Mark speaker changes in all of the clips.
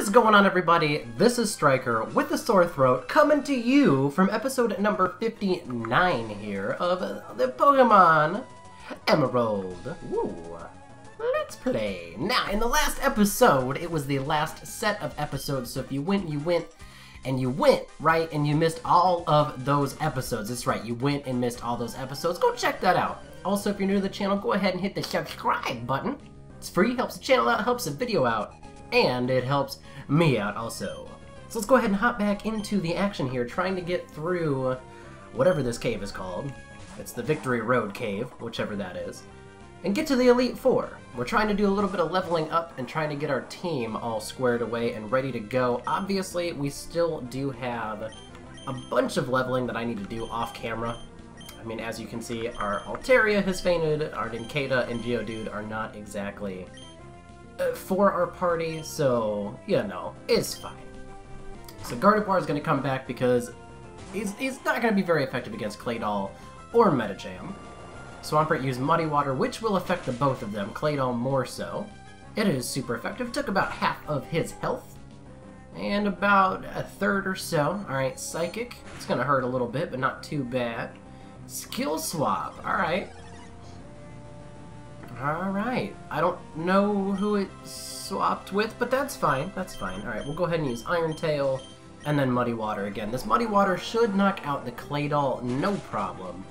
Speaker 1: is going on, everybody? This is Stryker with the sore throat coming to you from episode number 59 here of the Pokemon Emerald. Ooh. Let's play. Now, in the last episode, it was the last set of episodes, so if you went, you went, and you went, right? And you missed all of those episodes. That's right, you went and missed all those episodes. Go check that out. Also, if you're new to the channel, go ahead and hit the subscribe button. It's free, helps the channel out, helps the video out, and it helps me out also. So let's go ahead and hop back into the action here, trying to get through whatever this cave is called. It's the Victory Road Cave, whichever that is. And get to the Elite Four. We're trying to do a little bit of leveling up and trying to get our team all squared away and ready to go. Obviously, we still do have a bunch of leveling that I need to do off camera. I mean, as you can see, our Altaria has fainted, our Nincada and Geodude are not exactly for our party, so, you know, it's fine. So Gardevoir is going to come back because he's not going to be very effective against Claydol or Medicham. Swampert used Muddy Water, which will affect the both of them, Claydol more so. It is super effective, took about half of his health, and about a third or so. Alright, Psychic, it's going to hurt a little bit, but not too bad. Skill Swap, alright. Alright, I don't know who it swapped with, but that's fine, that's fine. Alright, we'll go ahead and use Iron Tail, and then Muddy Water again. This Muddy Water should knock out the Claydol, no problem.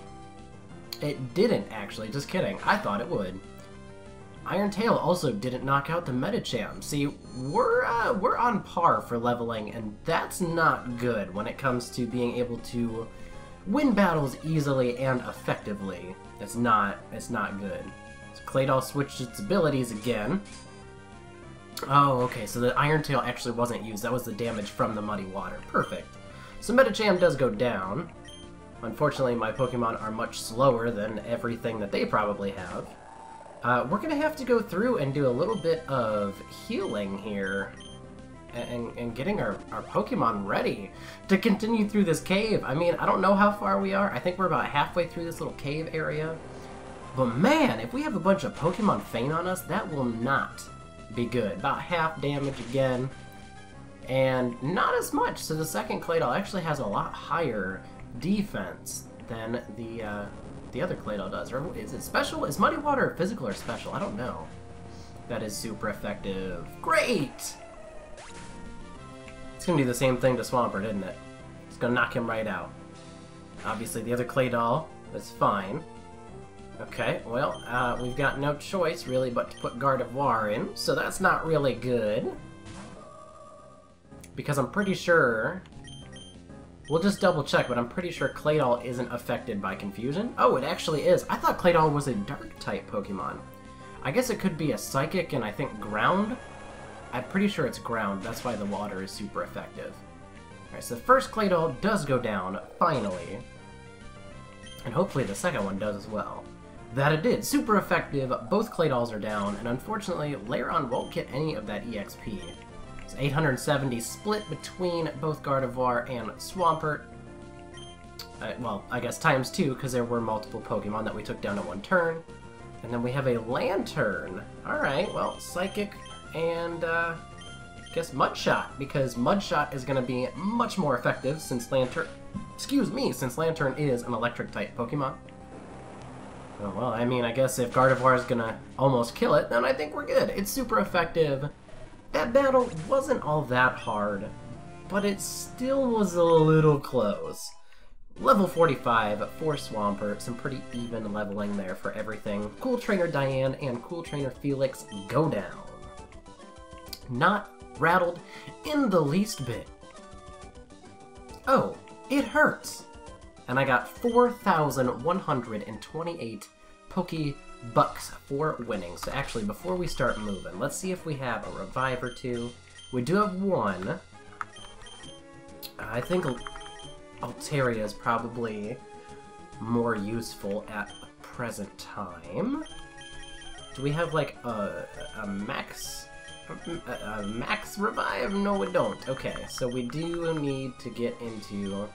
Speaker 1: It didn't, actually, just kidding. I thought it would. Iron Tail also didn't knock out the Medicham. See, we're on par for leveling, and that's not good when it comes to being able to win battles easily and effectively. It's not good. So Claydol switched its abilities again. Oh, okay, so the Iron Tail actually wasn't used. That was the damage from the Muddy Water. Perfect. So Medicham does go down. Unfortunately, my Pokemon are much slower than everything that they probably have. We're going to have to go through and do a little bit of healing here and getting our Pokemon ready to continue through this cave. I mean, I don't know how far we are. I think we're about halfway through this little cave area. But man, if we have a bunch of Pokemon faint on us, that will not be good. About half damage again, and not as much. So the second Claydol actually has a lot higher defense than the other Claydol does. Or is it special? Is Muddy Water physical or special? I don't know. That is super effective. Great! It's gonna do the same thing to Swampert, isn't it? It's gonna knock him right out. Obviously the other Claydol is fine. Okay, well, we've got no choice really but to put Gardevoir in, so that's not really good. Because I'm pretty sure... We'll just double check, but I'm pretty sure Claydol isn't affected by Confusion. Oh, it actually is. I thought Claydol was a Dark-type Pokemon. I guess it could be a Psychic and I think Ground? I'm pretty sure it's Ground, that's why the Water is super effective. Alright, so the first Claydol does go down, finally. And hopefully the second one does as well. That it did. Super effective, both Claydols are down, and unfortunately, Lairon won't get any of that EXP. It's 870 split between both Gardevoir and Swampert. Well, I guess times 2, because there were multiple Pokemon that we took down in one turn. And then we have a Lantern. Alright, well, Psychic and, I guess Mudshot, because Mudshot is going to be much more effective since Lantern... Excuse me, since Lantern is an Electric-type Pokemon. Oh, well, I mean, I guess if Gardevoir is going to almost kill it, then I think we're good. It's super effective. That battle wasn't all that hard, but it still was a little close. Level 45 for Swampert, some pretty even leveling there for everything. Cool Trainer Diane and Cool Trainer Felix go down. Not rattled in the least bit. Oh, it hurts! And I got 4,128 Pokebucks for winning. So actually, before we start moving, let's see if we have a revive or two. We do have one. I think Altaria is probably more useful at the present time. Do we have like a max revive? No, we don't. Okay, so we do need to get into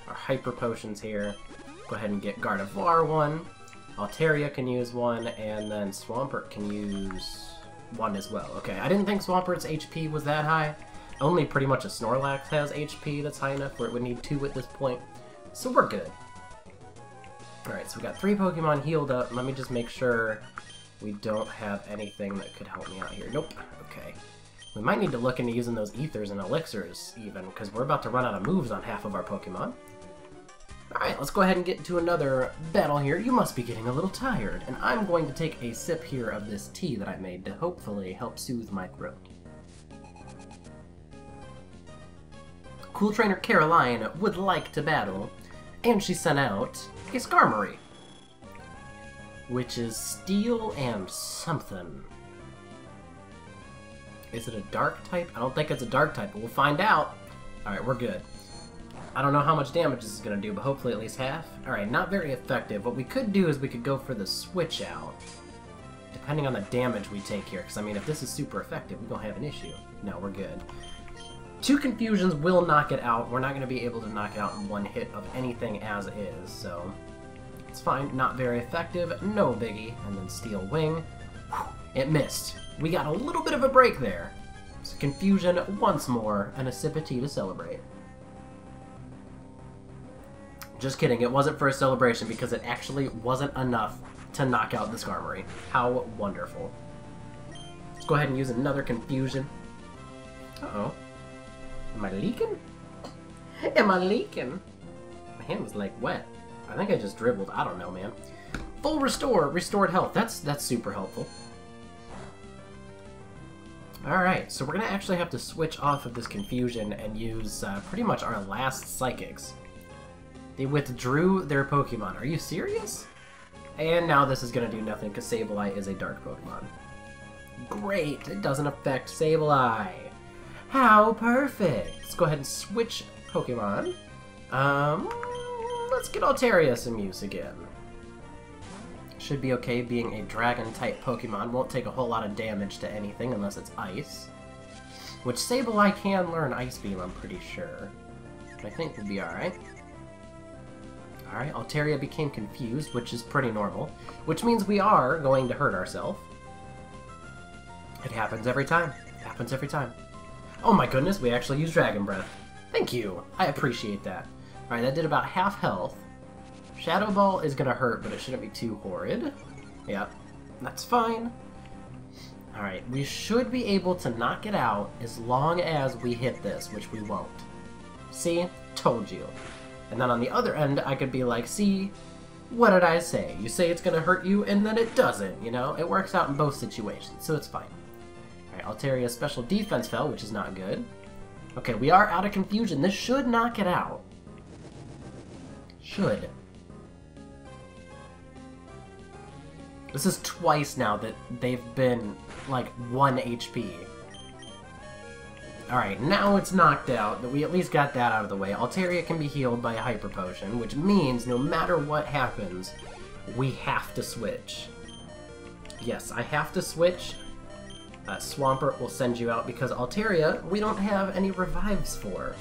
Speaker 1: our hyper potions here. Go ahead and get Gardevoir one. Altaria can use one, and then Swampert can use one as well. Okay, I didn't think Swampert's HP was that high, Only pretty much a Snorlax has HP that's high enough where it would need 2 at this point. So we're good. Alright, so we got 3 Pokemon healed up. Let me just make sure we don't have anything that could help me out here. Nope. Okay. We might need to look into using those ethers and elixirs even, because we're about to run out of moves on half of our Pokemon. Alright, let's go ahead and get into another battle here. You must be getting a little tired, and I'm going to take a sip here of this tea that I made to hopefully help soothe my throat. Cool Trainer Caroline would like to battle, and she sent out a Skarmory, which is steel and something. Is it a dark type? I don't think it's a dark type, but we'll find out. Alright, we're good. I don't know how much damage this is going to do, but hopefully at least half. Alright, not very effective. What we could do is we could go for the switch out, depending on the damage we take here, because I mean, if this is super effective, we don't have an issue. No, we're good. 2 confusions will knock it out. We're not going to be able to knock it out in 1 hit of anything as is, so it's fine. Not very effective, no biggie. And then Steel Wing. Whew, it missed. We got a little bit of a break there. So confusion once more, and a sip of tea to celebrate. Just kidding, it wasn't for a celebration because it actually wasn't enough to knock out the Skarmory. How wonderful. Let's go ahead and use another confusion. Uh-oh. Am I leaking? Am I leaking? My hand was like wet. I think I just dribbled. I don't know, man. Full restore, restored health. That's super helpful. Alright, so we're gonna actually have to switch off of this confusion and use pretty much our last psychics. They withdrew their Pokemon. Are you serious? And now this is gonna do nothing because Sableye is a dark Pokemon. Great! It doesn't affect Sableye. How perfect! Let's go ahead and switch Pokemon. Let's get Altaria some use again. Should be okay being a Dragon-type Pokemon. Won't take a whole lot of damage to anything unless it's Ice. Which Sableye can learn Ice Beam, I'm pretty sure. I think we'll be alright. Alright, Altaria became confused, which is pretty normal. Which means we are going to hurt ourselves. It happens every time. It happens every time. Oh my goodness, we actually used Dragon Breath. Thank you. I appreciate that. Alright, that did about half health. Shadow Ball is gonna hurt, but it shouldn't be too horrid. Yep, that's fine. Alright, we should be able to knock it out as long as we hit this, which we won't. See? Told you. And then on the other end, I could be like, see? What did I say? You say it's gonna hurt you, and then it doesn't, you know? It works out in both situations, so it's fine. Alright, Altaria's special defense fell, which is not good. Okay, we are out of confusion. This should knock it out. Should. This is twice now that they've been, like, 1 HP. Alright, now it's knocked out, that we at least got that out of the way. Altaria can be healed by a Hyper Potion, which means no matter what happens, we have to switch. Yes, I have to switch. Swampert will send you out because Altaria, we don't have any revives for.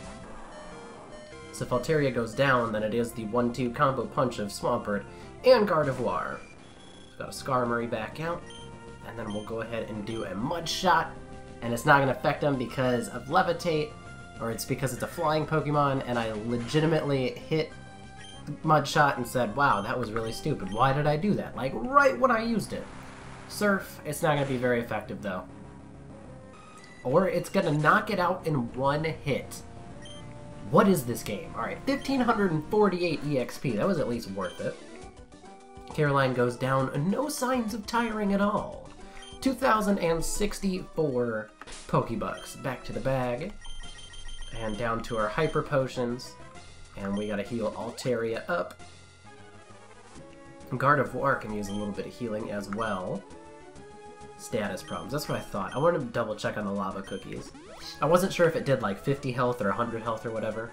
Speaker 1: So if Altaria goes down, then it is the 1-2 combo punch of Swampert and Gardevoir. Got a Skarmory back out, and then we'll go ahead and do a Mud Shot, and it's not going to affect him because of Levitate, or it's because it's a flying Pokemon, and I legitimately hit Mud Shot and said, wow, that was really stupid. Why did I do that? Like, right when I used it. Surf, it's not going to be very effective, though. Or it's going to knock it out in 1 hit. What is this game? Alright, 1,548 EXP. That was at least worth it. Caroline goes down, no signs of tiring at all. 2,064 Pokebucks. Back to the bag. And down to our Hyper Potions. And we gotta heal Altaria up. Gardevoir can use a little bit of healing as well. Status problems. That's what I thought. I wanted to double check on the lava cookies. I wasn't sure if it did like 50 health or 100 health or whatever.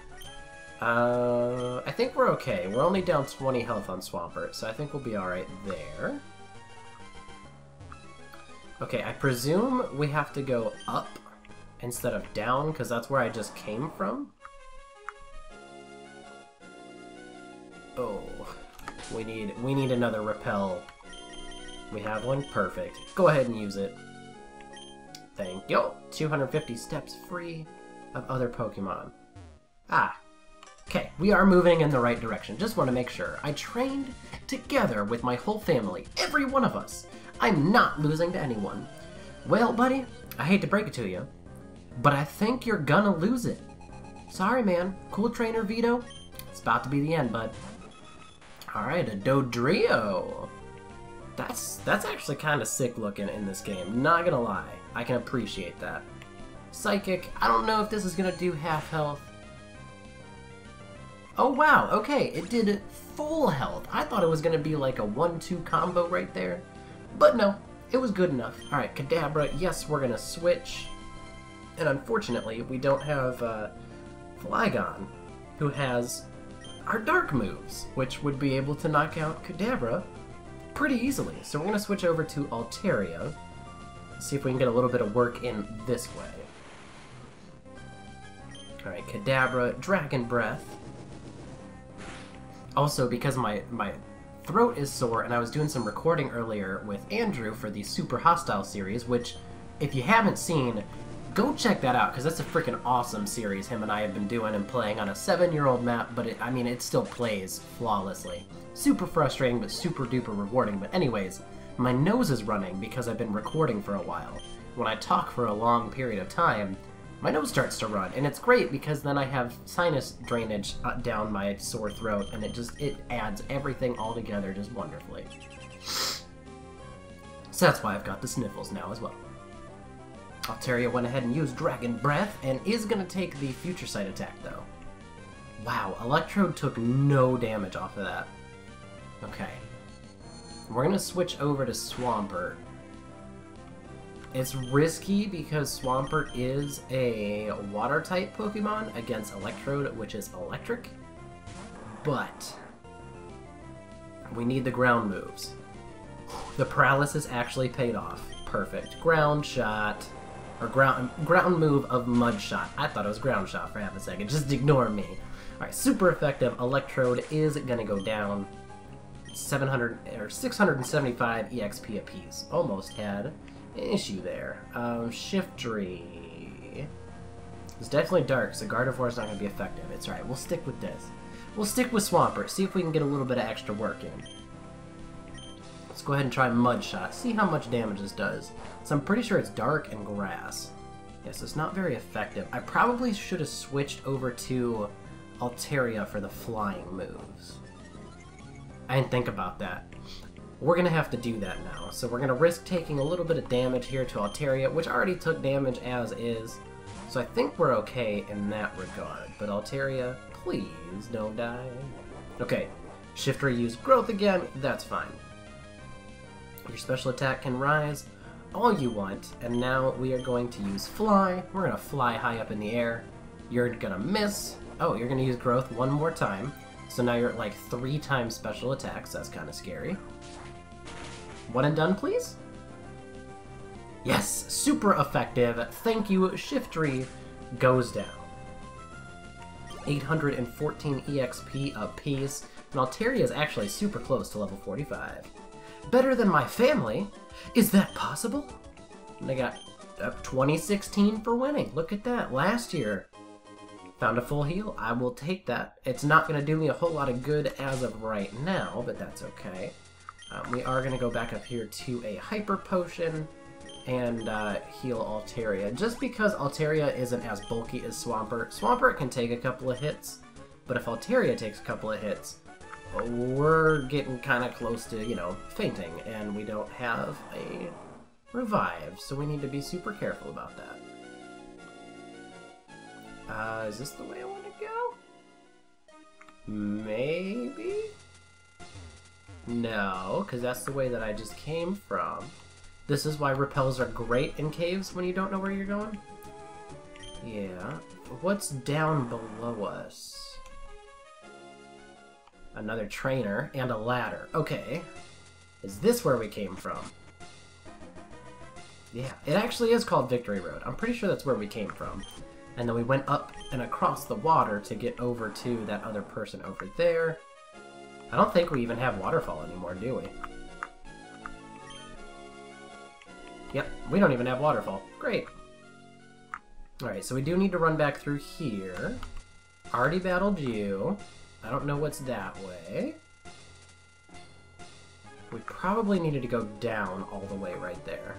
Speaker 1: I think we're okay. We're only down 20 health on Swampert, so I think we'll be alright there. Okay, I presume we have to go up instead of down, because that's where I just came from. Oh, we need another repel. We have one? Perfect. Go ahead and use it. Thank you. 250 steps free. of other Pokemon. Ah. Okay, we are moving in the right direction. Just want to make sure. I trained together with my whole family, every one of us. I'm not losing to anyone. Well, buddy, I hate to break it to you, but I think you're gonna lose it. Sorry, man. Cool trainer, Vito. It's about to be the end, bud. Alright, a Dodrio. That's actually kind of sick looking in this game, not gonna lie. I can appreciate that. Psychic, I don't know if this is gonna do half health. Oh wow, okay, it did full health. I thought it was gonna be like a 1-2 combo right there. But no, it was good enough. Alright, Kadabra, yes, we're gonna switch. And unfortunately, we don't have Flygon, who has our dark moves, which would be able to knock out Kadabra pretty easily. So we're gonna switch over to Altaria, see if we can get a little bit of work in this way. Alright, Kadabra, Dragon Breath. Also, because my throat is sore, and I was doing some recording earlier with Andrew for the Super Hostile series, which, if you haven't seen, go check that out, because that's a freaking awesome series him and I have been doing and playing on a 7-year-old map, but it still plays flawlessly. Super frustrating, but super duper rewarding. But anyways, my nose is running because I've been recording for a while. When I talk for a long period of time, my nose starts to run, and it's great because then I have sinus drainage down my sore throat, and it adds everything all together just wonderfully. So that's why I've got the sniffles now as well. Altaria went ahead and used Dragon Breath, and is going to take the Future Sight attack, though. Wow, Electrode took no damage off of that. Okay. We're going to switch over to Swampert. It's risky because Swampert is a Water-type Pokemon against Electrode, which is electric. But we need the ground moves. The paralysis actually paid off. Perfect. Ground shot. Or ground move of Mud Shot. I thought it was Ground Shot for half a second. Just ignore me. Alright, super effective. Electrode is gonna go down. 675 EXP apiece. Almost had an issue there. Shiftry. It's definitely dark, so Gardevoir is not gonna be effective. It's alright, we'll stick with this. We'll stick with Swampert, see if we can get a little bit of extra work in. Let's go ahead and try Mud Shot, see how much damage this does. So I'm pretty sure it's dark and grass. Yes, it's not very effective. I probably should have switched over to Altaria for the flying moves. I didn't think about that. We're gonna have to do that now. So we're gonna risk taking a little bit of damage here to Altaria, which already took damage as is. So I think we're okay in that regard. But Altaria, please don't die. Okay, Shiftry used Growth again, that's fine. Your special attack can rise all you want, and now we are going to use Fly. We're gonna fly high up in the air. You're gonna miss. Oh, you're gonna use Growth one more time. So now you're at like 3 times special attacks. That's kind of scary. One and done, please? Yes, super effective. Thank you. Shiftry goes down. 814 EXP apiece. And Altaria is actually super close to level 45. Better than my family? Is that possible? And I got 2016 for winning. Look at that. Last year, found a full heal. I will take that. It's not going to do me a whole lot of good as of right now, but that's okay. We are going to go back up here to a Hyper Potion and heal Altaria. Just because Altaria isn't as bulky as Swampert. Swampert can take a couple of hits, but if Altaria takes a couple of hits, we're getting kind of close to, you know, fainting, and we don't have a revive, so we need to be super careful about that. Is this the way I want to go? Maybe? No, because that's the way that I just came from. This is why repels are great in caves when you don't know where you're going? Yeah. What's down below us? Another trainer and a ladder. Okay. Is this where we came from? Yeah, it actually is called Victory Road. I'm pretty sure that's where we came from. And then we went up and across the water to get over to that other person over there. I don't think we even have Waterfall anymore, do we? Yep, we don't even have Waterfall. Great. Alright, so we do need to run back through here. Already battled you. I don't know what's that way. We probably needed to go down all the way right there.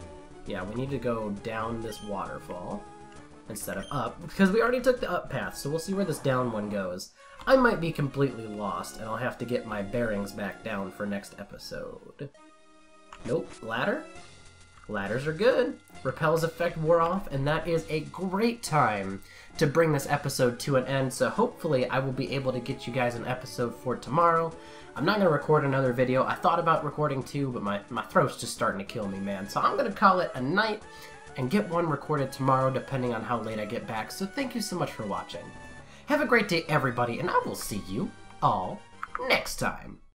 Speaker 1: Yeah, we need to go down this waterfall instead of up, because we already took the up path, so we'll see where this down one goes. I might be completely lost, and I'll have to get my bearings back down for next episode. Nope, ladder? Ladders are good. Repel's effect wore off, and that is a great time to bring this episode to an end, so hopefully I will be able to get you guys an episode for tomorrow. I'm not going to record another video. I thought about recording two, but my throat's just starting to kill me, man. So I'm going to call it a night and get one recorded tomorrow, depending on how late I get back. So thank you so much for watching. Have a great day, everybody, and I will see you all next time.